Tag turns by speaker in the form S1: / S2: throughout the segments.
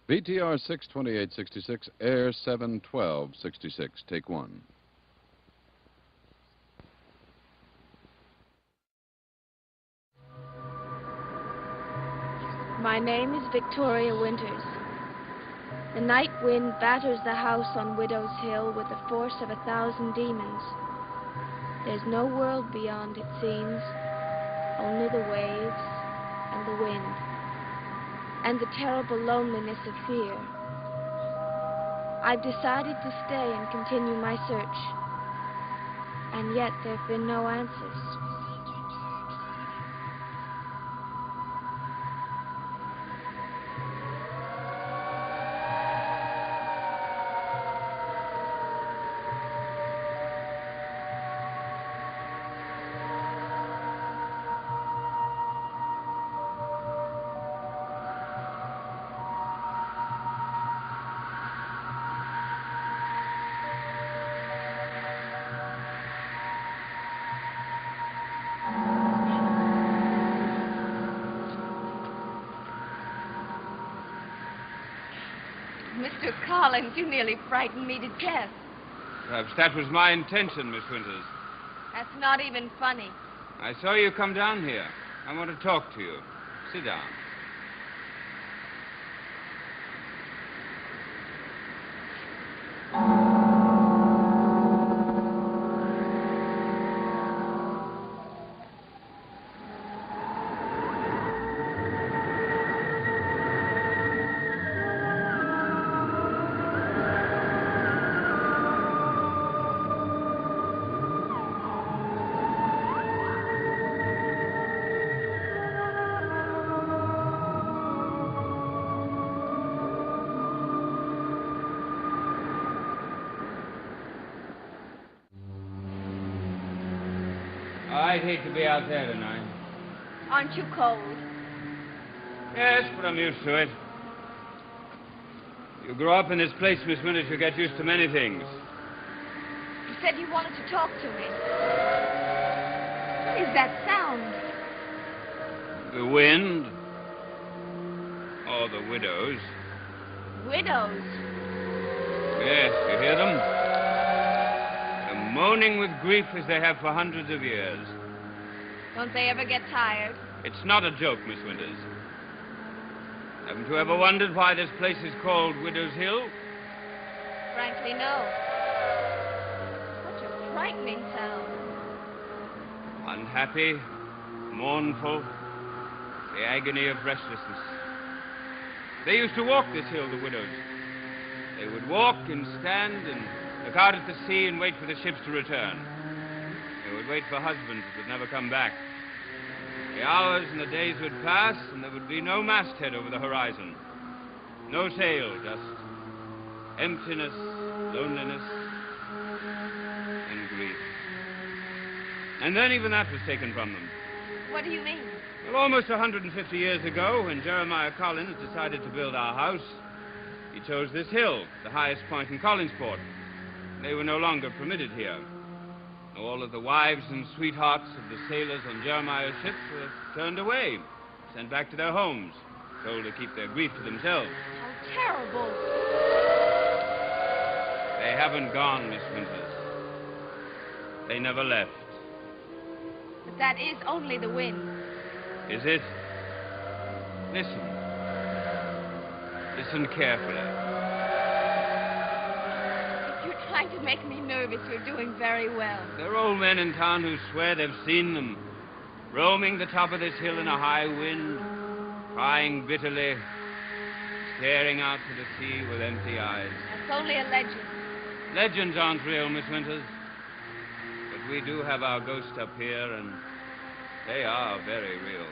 S1: BTR 62866, Air 71266, take one.
S2: My name is Victoria Winters. The night wind batters the house on Widow's Hill with the force of 1,000 demons. There's no world beyond, it seems, only the waves and the wind, and the terrible loneliness of fear. I've decided to stay and continue my search, and yet there have been no answers.
S3: Mr. Collins, you nearly frightened me to death.
S4: Perhaps that was my intention, Miss Winters.
S3: That's not even funny.
S4: I saw you come down here. I want to talk to you. Sit down. I'd hate to be out there tonight.
S3: Aren't you cold?
S4: Yes, but I'm used to it. You grow up in this place, Miss Winters, you get used to many things.
S3: You said you wanted to talk to me. What is that sound?
S4: The wind. Or the widows.
S3: Widows?
S4: Yes, you hear them? They're moaning with grief as they have for hundreds of years.
S3: Don't they ever get tired?
S4: It's not a joke, Miss Winters. Haven't you ever wondered why this place is called Widow's Hill?
S3: Frankly, no. Such a frightening sound.
S4: Unhappy, mournful, the agony of restlessness. They used to walk this hill, the widows. They would walk and stand and look out at the sea and wait for the ships to return. They would wait for husbands that would never come back. The hours and the days would pass, and there would be no masthead over the horizon. No sail, just emptiness, loneliness, and grief. And then even that was taken from them.
S3: What do you mean?
S4: Well, almost 150 years ago, when Jeremiah Collins decided to build our house, he chose this hill, the highest point in Collinsport. They were no longer permitted here. All of the wives and sweethearts of the sailors on Jeremiah's ships were turned away, sent back to their homes, told to keep their grief to themselves.
S3: How terrible.
S4: They haven't gone, Miss Winters. They never left.
S3: But that is only the wind.
S4: Is it? Listen. Listen carefully.
S3: If you're trying to make me nervous, you're doing very well.
S4: There are old men in town who swear they've seen them, roaming the top of this hill in a high wind, crying bitterly, staring out to the sea with empty eyes.
S3: That's only a legend.
S4: Legends aren't real, Miss Winters. But we do have our ghosts up here, and they are very real.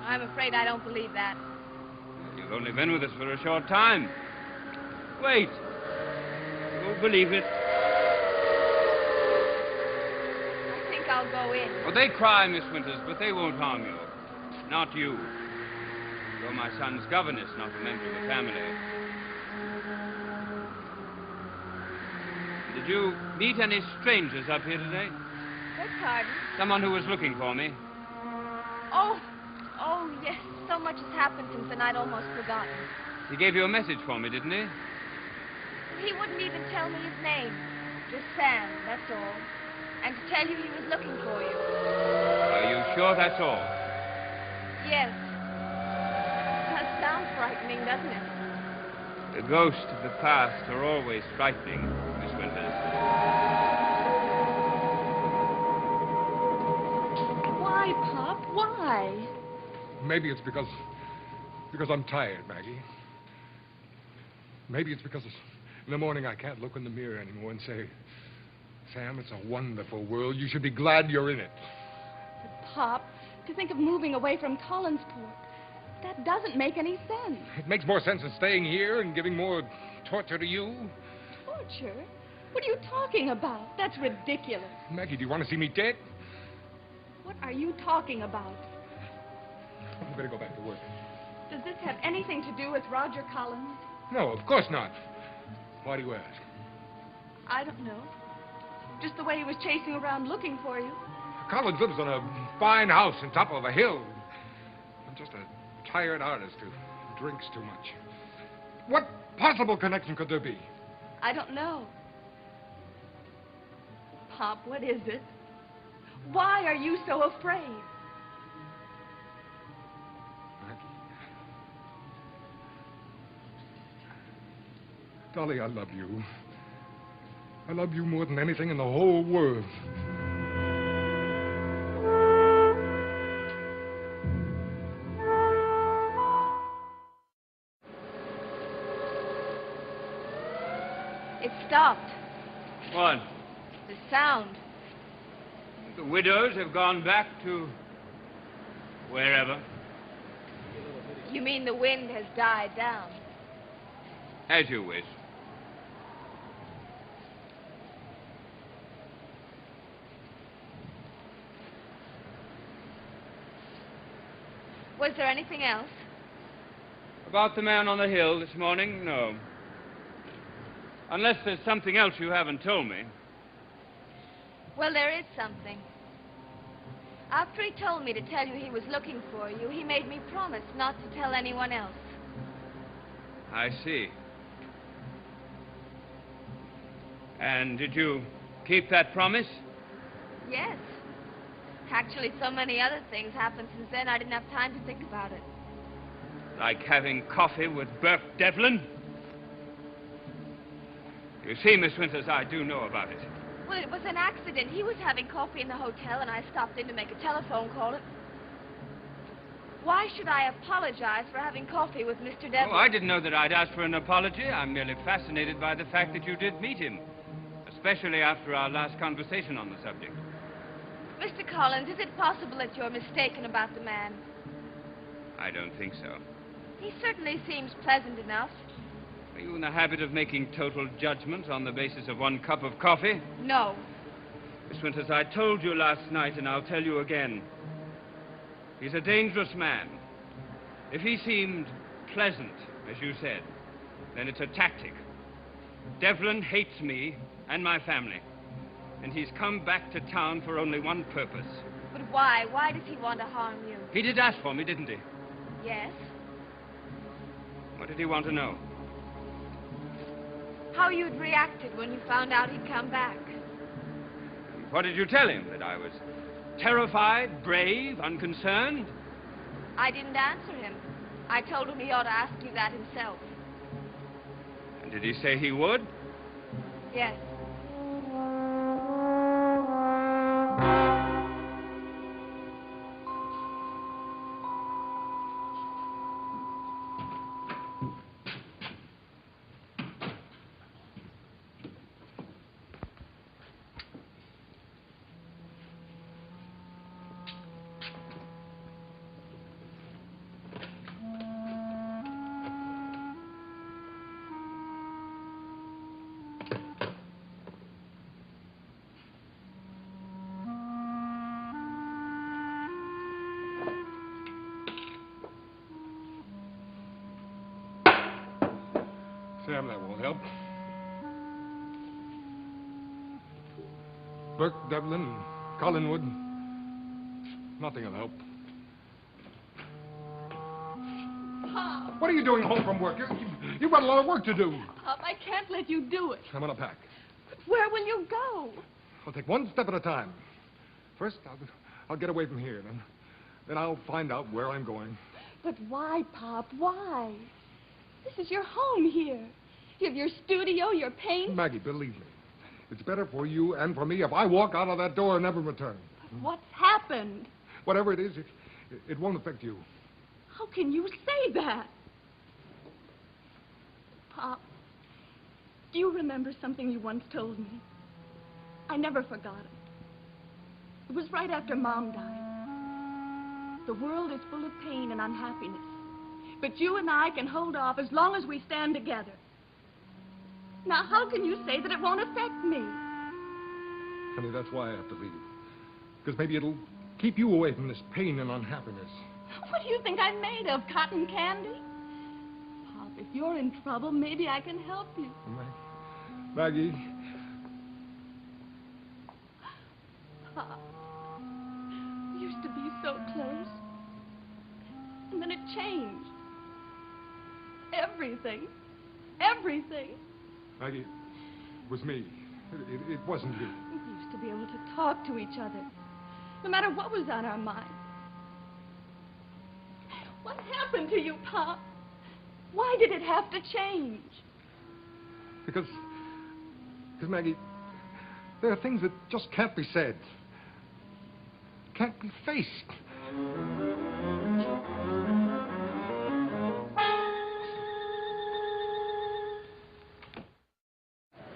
S3: I'm afraid I don't believe that.
S4: You've only been with us for a short time. Wait. You'll believe it.
S3: I think I'll go in.
S4: Oh, they cry, Miss Winters, but they won't harm you. Not you. You're my son's governess, not a member of the family. Did you meet any strangers up here today?
S3: Beg pardon?
S4: Someone who was looking for me.
S3: Oh, yes. So much has happened since then I'd almost forgotten.
S4: He gave you a message for me, didn't he?
S3: He wouldn't even tell me his name. Just Sam, that's all. And to tell you he was looking for you.
S4: Are you sure that's all?
S3: Yes. That sounds frightening, doesn't it?
S4: The ghosts of the past are always frightening, Miss Winters.
S2: Why, Pop? Why?
S5: Maybe it's because I'm tired, Maggie. Maybe it's because in the morning I can't look in the mirror anymore and say, Sam, it's a wonderful world. You should be glad you're in it.
S6: But, Pop, to think of moving away from Collinsport, that doesn't make any sense.
S5: It makes more sense than staying here and giving more torture to you.
S6: Torture? What are you talking about? That's ridiculous.
S5: Maggie, do you want to see me dead?
S6: What are you talking about?
S5: You better go back to work.
S6: Does this have anything to do with Roger Collins?
S5: No, of course not. Why do you ask?
S6: I don't know. Just the way he was chasing around looking for you.
S5: Collins lives in a fine house on top of a hill. I'm just a tired artist who drinks too much. What possible connection could there be?
S6: I don't know. Pop, what is it? Why are you so afraid?
S5: Dolly, I love you. I love you more than anything in the whole world.
S3: It stopped.
S4: What?
S3: The sound.
S4: The widows have gone back to wherever.
S3: You mean the wind has died down?
S4: As you wish.
S3: Was there anything else?
S4: About the man on the hill this morning? No. Unless there's something else you haven't told me.
S3: Well, there is something. After he told me to tell you he was looking for you, he made me promise not to tell anyone else.
S4: I see. And did you keep that promise?
S3: Yes. Actually, so many other things happened since then, I didn't have time to think about it.
S4: Like having coffee with Burke Devlin? You see, Miss Winters, I do know about it.
S3: Well, it was an accident. He was having coffee in the hotel, and I stopped in to make a telephone call. Why should I apologize for having coffee with Mr. Devlin?
S4: Oh, I didn't know that I'd ask for an apology. I'm merely fascinated by the fact that you did meet him. Especially after our last conversation on the subject.
S3: Mr. Collins, is it possible that you're mistaken about the man?
S4: I don't think so.
S3: He certainly seems pleasant enough.
S4: Are you in the habit of making total judgments on the basis of one cup of coffee?
S3: No.
S4: Miss Winters, I told you last night, and I'll tell you again. He's a dangerous man. If he seemed pleasant, as you said, then it's a tactic. Devlin hates me and my family. And he's come back to town for only one purpose.
S3: But why? Why does he want to harm you?
S4: He did ask for me, didn't he?
S3: Yes.
S4: What did he want to know?
S3: How you'd reacted when you found out he'd come back.
S4: What did you tell him? That I was terrified, brave, unconcerned?
S3: I didn't answer him. I told him he ought to ask you that himself.
S4: And did he say he would?
S3: Yes.
S5: Sam, that won't help. Burke, Devlin, Collinwood. Nothing will help.
S6: Pop!
S5: What are you doing home from work? You've got a lot of work to do.
S6: Pop, I can't let you do it.
S5: I'm going to pack.
S6: But where will you go?
S5: I'll take one step at a time. First, I'll get away from here. Then I'll find out where I'm going.
S6: But why, Pop? Why? This is your home here. You have your studio, your paint.
S5: Maggie, believe me. It's better for you and for me if I walk out of that door and never return.
S6: But what's happened?
S5: Whatever it is, it won't affect you.
S6: How can you say that? Pop, do you remember something you once told me? I never forgot it. It was right after Mom died. The world is full of pain and unhappiness. But you and I can hold off as long as we stand together. Now, how can you say that it won't affect me?
S5: Honey, that's why I have to leave. Because maybe it'll keep you away from this pain and unhappiness.
S6: What do you think I'm made of, cotton candy? Pop, if you're in trouble, maybe I can help you.
S5: Maggie.
S6: Pop, we used to be so close. And then it changed. Everything. Everything.
S5: Maggie, it was me. It wasn't you.
S6: We used to be able to talk to each other, no matter what was on our mind. What happened to you, Pop? Why did it have to change?
S5: Because, Maggie, there are things that just can't be said. Can't be faced.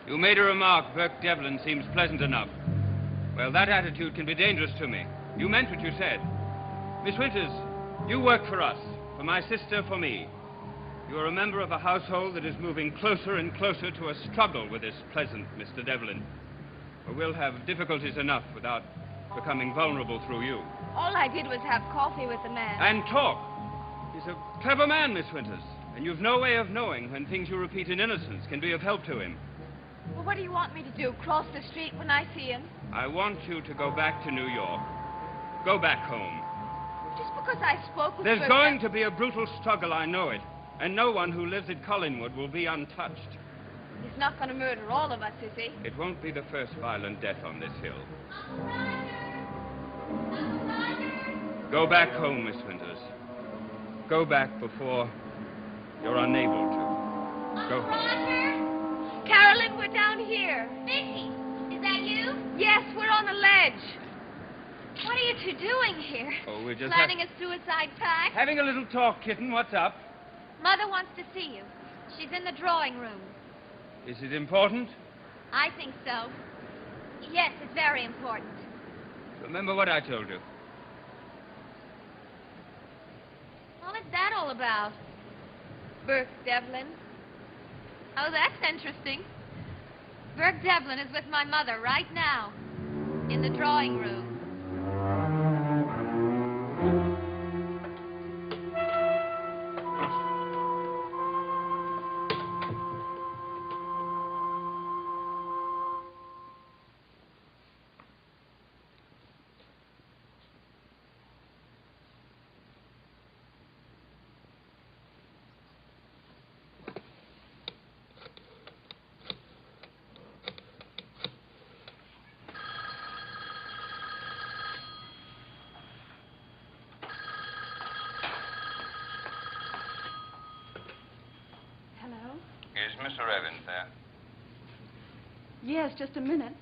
S4: You made a remark, Burke Devlin seems pleasant enough. Well, that attitude can be dangerous to me. You meant what you said. Miss Winters, you work for us, for my sister, for me. You are a member of a household that is moving closer and closer to a struggle with this pleasant Mr. Devlin. We'll have difficulties enough without becoming vulnerable through you.
S3: All I did was have coffee with the man.
S4: And talk. He's a clever man, Miss Winters, and you've no way of knowing when things you repeat in innocence can be of help to him.
S3: Well, what do you want me to do? Cross the street when I see him?
S4: I want you to go back to New York. Go back home.
S3: Just because I spoke with
S4: There's
S3: Burke
S4: going to be a brutal struggle, I know it. And no one who lives at Collinwood will be untouched.
S3: He's not going to murder all of us, is he?
S4: It won't be the first violent death on this hill. Go back home, Miss Winters. Go back before you're unable to. Go home.
S3: Carolyn, we're down here.
S7: Vicky, is that you?
S3: Yes, we're on the ledge. What are you two doing here?
S4: Oh, we're just
S3: planning a suicide pact?
S4: having a little talk, kitten. What's up?
S3: Mother wants to see you. She's in the drawing room.
S4: Is it important?
S3: I think so. Yes, it's very important.
S4: Remember what I told you.
S3: What is that all about? Burke Devlin. Oh, that's interesting. Burke Devlin is with my mother right now. In the drawing room.
S4: Is Mr. Evans there?
S6: Yes, just a minute.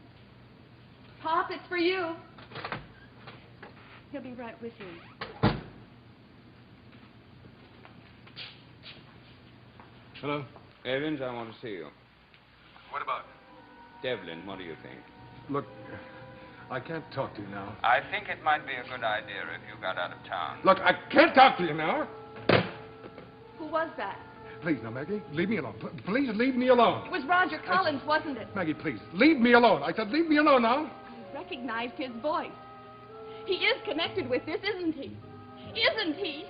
S6: Pop, it's for you. He'll be right with you.
S5: Hello?
S4: Evans, I want to see you.
S5: What about?
S4: Devlin, what do you think?
S5: Look, I can't talk to you now.
S4: I think it might be a good idea if you got out of town.
S5: Look, I can't talk to you now.
S6: Who was that?
S5: Please, now, Maggie, leave me alone. Please leave me alone.
S6: It was Roger Collins, wasn't it?
S5: Maggie, please, leave me alone. I said leave me alone now.
S6: I recognized his voice. He is connected with this, isn't he? Isn't he?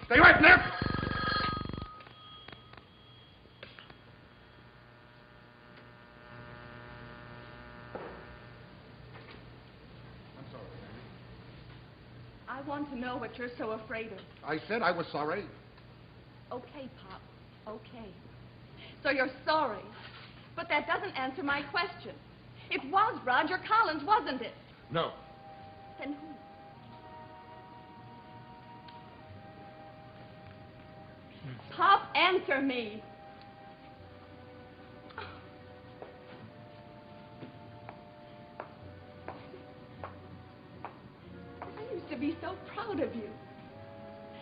S5: Stay away from there! I'm sorry, Maggie.
S6: I want to know what you're so afraid of.
S5: I said I was sorry.
S6: Okay, Pop. Okay. So you're sorry. But that doesn't answer my question. It was Roger Collins, wasn't it?
S5: No.
S6: Then who? Pop, answer me. I used to be so proud of you.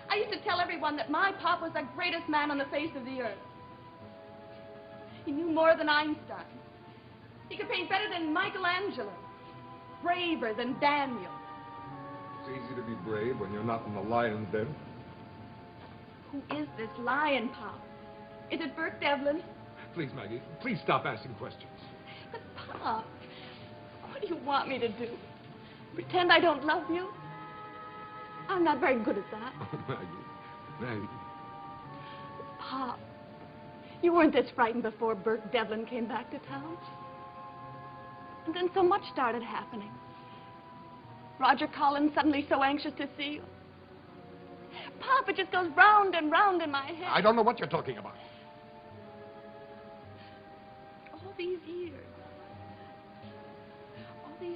S6: I used to tell everyone that my Pop was the greatest man on the face of the earth. He knew more than Einstein. He could paint better than Michelangelo. Braver than Daniel.
S5: It's easy to be brave when you're not in the lion's den.
S6: Who is this lion, Pop? Is it Burke Devlin?
S5: Please, Maggie, please stop asking questions.
S6: But, Pop, what do you want me to do? Pretend I don't love you? I'm not very good at that.
S5: Oh, Maggie.
S6: Pop, you weren't this frightened before Burke Devlin came back to town. And then so much started happening. Roger Collins suddenly so anxious to see you. Pop, it just goes round and round in my head.
S5: I don't know what you're talking about.
S6: All these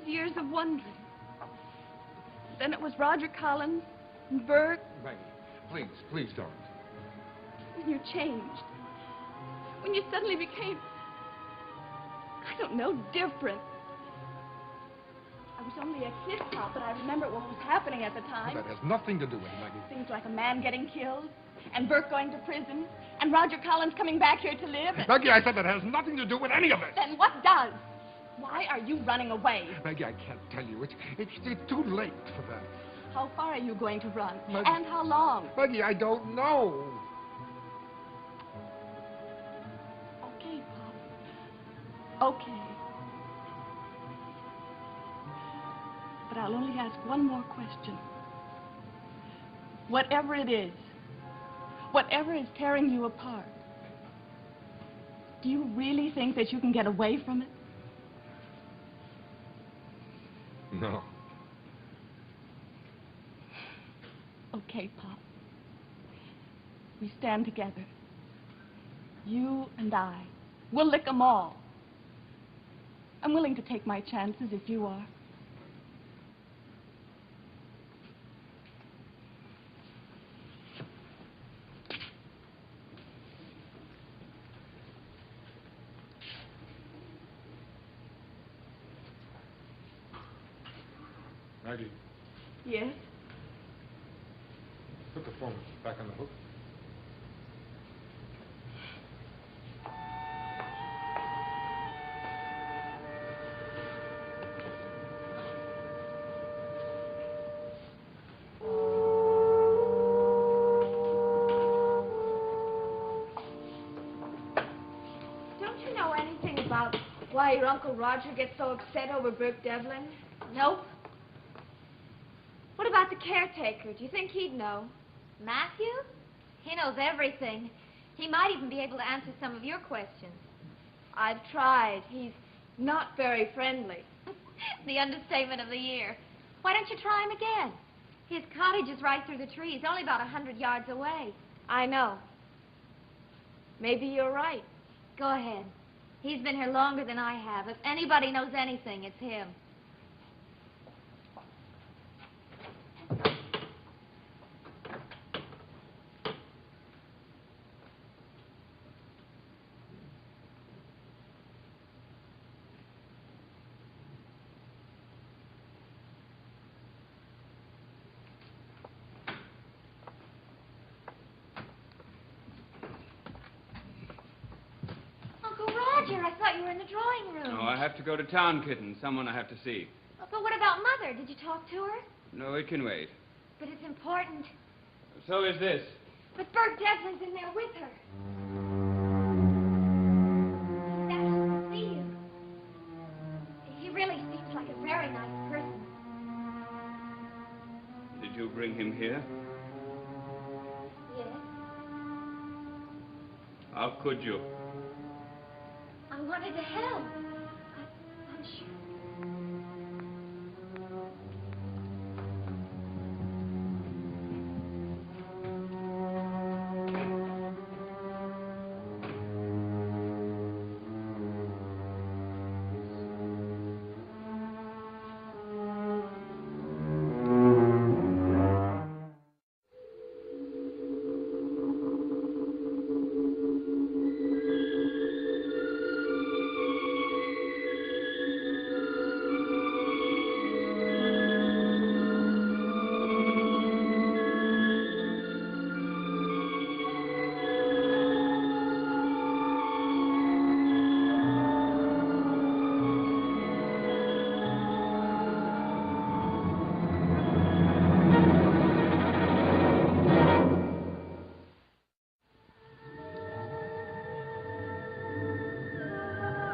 S6: years of wondering. Then it was Roger Collins and Burke.
S5: Maggie, please don't.
S6: When you changed. When you suddenly became, I don't know, different. I was only a kid, Pop, but I remember what was happening at the time.
S5: That has nothing to do with it, Maggie.
S6: Things like a man getting killed, and Burke going to prison, and Roger Collins coming back here to live. And...
S5: Maggie, I said that has nothing to do with any of it.
S6: Then what does? Why are you running away?
S5: Maggie, I can't tell you. It's too late for that.
S6: How far are you going to run?
S5: Maggie.
S6: And how long?
S5: Maggie, I don't know.
S6: Okay, Pop. Okay. But I'll only ask one more question. Whatever it is, whatever is tearing you apart, do you really think that you can get away from it?
S5: No.
S6: Okay, Pop. We stand together. You and I. We'll lick 'em all. I'm willing to take my chances if you are.
S5: Maggie,
S6: Yes?
S5: put the phone back on the hook.
S2: Don't you know anything about why your Uncle Roger gets so upset over Burke Devlin?
S3: Nope.
S2: What about the caretaker? Do you think he'd know?
S3: Matthew? He knows everything. He might even be able to answer some of your questions.
S2: I've tried. He's not very friendly.
S3: The understatement of the year. Why don't you try him again? His cottage is right through the trees, only about 100 yards away.
S2: I know. Maybe you're right.
S3: Go ahead. He's been here longer than I have. If anybody knows anything, it's him. Uncle Roger, I thought you were in the drawing room.
S4: No, I have to go to town, kitten. Someone I have to see.
S3: But what about Mother? Did you talk to her?
S4: No, it can wait.
S3: But it's important.
S4: So is this.
S3: But Burke Devlin's in there with her. Now she can see you. He really seems like a very nice person.
S4: Did you bring him here? How could you?
S3: I wanted to help.